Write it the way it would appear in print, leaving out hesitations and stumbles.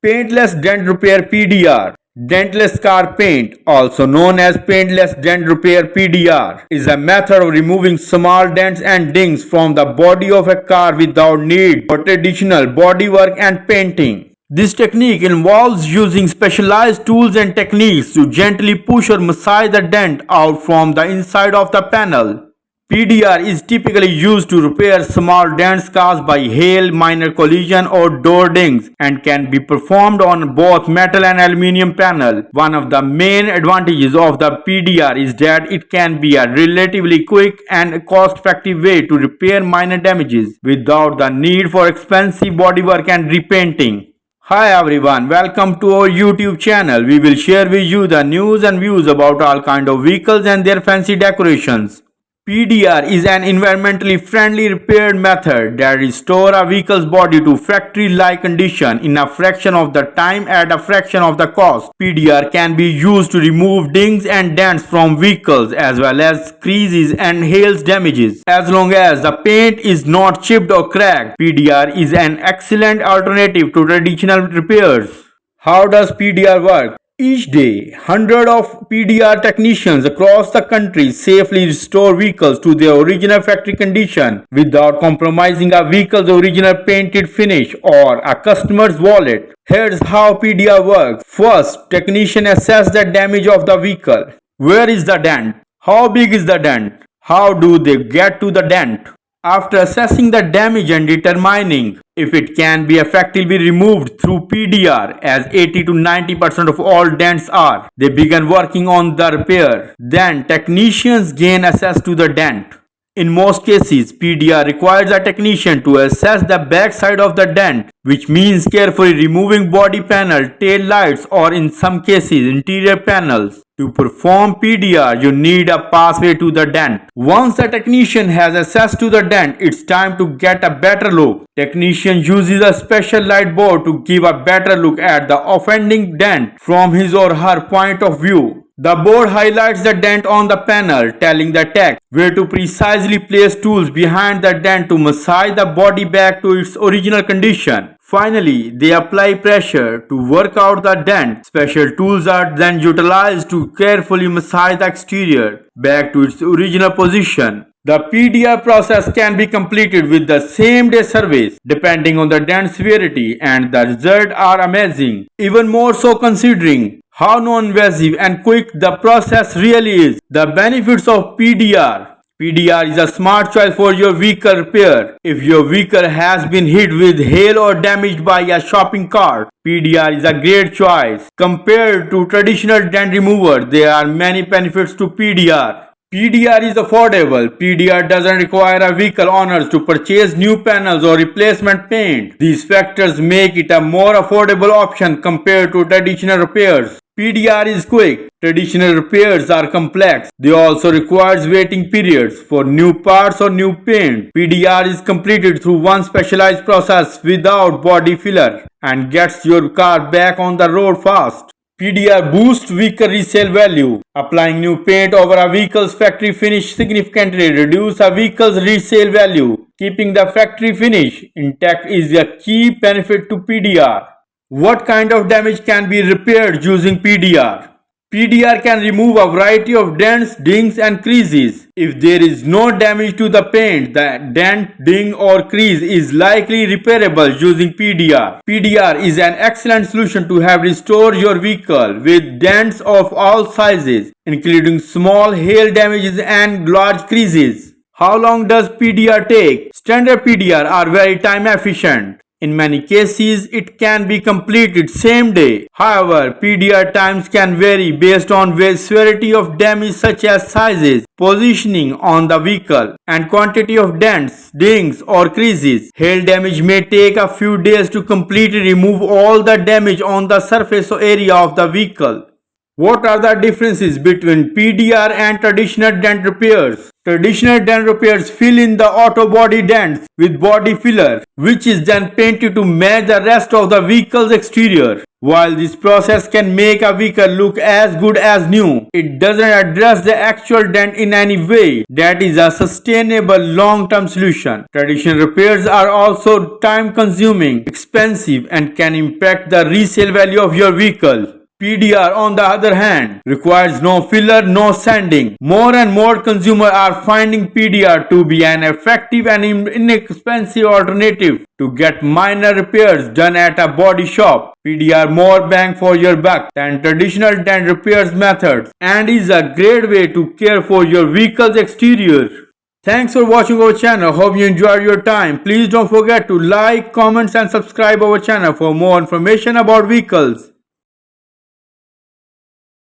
Paintless Dent Repair PDR. Dentless car paint, also known as Paintless Dent Repair PDR, is a method of removing small dents and dings from the body of a car without need for traditional bodywork and painting. This technique involves using specialized tools and techniques to gently push or massage the dent out from the inside of the panel. PDR is typically used to repair small dents caused by hail, minor collision, or door dings and can be performed on both metal and aluminum panel. One of the main advantages of the PDR is that it can be a relatively quick and cost-effective way to repair minor damages without the need for expensive bodywork and repainting. Hi everyone, welcome to our YouTube channel. We will share with you the news and views about all kind of vehicles and their fancy decorations. PDR is an environmentally friendly repair method that restores a vehicle's body to factory-like condition in a fraction of the time at a fraction of the cost. PDR can be used to remove dings and dents from vehicles as well as creases and hail damages. As long as the paint is not chipped or cracked, PDR is an excellent alternative to traditional repairs. How does PDR work? Each day, hundreds of PDR technicians across the country safely restore vehicles to their original factory condition without compromising a vehicle's original painted finish or a customer's wallet. Here's how PDR works. First, technicians assess the damage of the vehicle. Where is the dent? How big is the dent? How do they get to the dent? After assessing the damage and determining if it can be effectively removed through PDR, as 80 to 90% of all dents are, they begin working on the repair. Then technicians gain access to the dent. In most cases, PDR requires a technician to assess the back side of the dent, which means carefully removing body panel, tail lights, or in some cases interior panels. To perform PDR, you need a pathway to the dent. Once the technician has access to the dent, it's time to get a better look. Technician uses a special light board to give a better look at the offending dent from his or her point of view. The board highlights the dent on the panel, telling the tech where to precisely place tools behind the dent to massage the body back to its original condition. Finally, they apply pressure to work out the dent. Special tools are then utilized to carefully massage the exterior back to its original position. The PDR process can be completed with the same day service depending on the dent severity, and the results are amazing. Even more so considering how non-invasive and quick the process really is. The benefits of PDR. PDR is a smart choice for your vehicle repair. If your vehicle has been hit with hail or damaged by a shopping cart, PDR is a great choice. Compared to traditional dent remover, there are many benefits to PDR. PDR is affordable. PDR doesn't require a vehicle owners to purchase new panels or replacement paint. These factors make it a more affordable option compared to traditional repairs. PDR is quick. Traditional repairs are complex. They also require waiting periods for new parts or new paint. PDR is completed through one specialized process without body filler and gets your car back on the road fast. PDR boosts vehicle resale value. Applying new paint over a vehicle's factory finish significantly reduces a vehicle's resale value. Keeping the factory finish intact is a key benefit to PDR. What kind of damage can be repaired using PDR? PDR can remove a variety of dents, dings, and creases. If there is no damage to the paint, the dent, ding, or crease is likely repairable using PDR. PDR is an excellent solution to have restored your vehicle with dents of all sizes, including small hail damages and large creases. How long does PDR take? Standard PDR are very time efficient. In many cases, it can be completed same day. However, PDR times can vary based on severity of damage such as sizes, positioning on the vehicle, and quantity of dents, dings, or creases. Hail damage may take a few days to completely remove all the damage on the surface area of the vehicle. What are the differences between PDR and traditional dent repairs? Traditional dent repairs fill in the auto body dents with body filler, which is then painted to match the rest of the vehicle's exterior. While this process can make a vehicle look as good as new, it doesn't address the actual dent in any way that is a sustainable long-term solution. Traditional repairs are also time-consuming, expensive, and can impact the resale value of your vehicle. PDR, on the other hand, requires no filler, no sanding. More and more consumers are finding PDR to be an effective and inexpensive alternative to get minor repairs done at a body shop. PDR more bang for your buck than traditional dent repairs methods and is a great way to care for your vehicle's exterior. Thanks for watching our channel. Hope you enjoyed your time. Please don't forget to like, comment and subscribe our channel for more information about vehicles.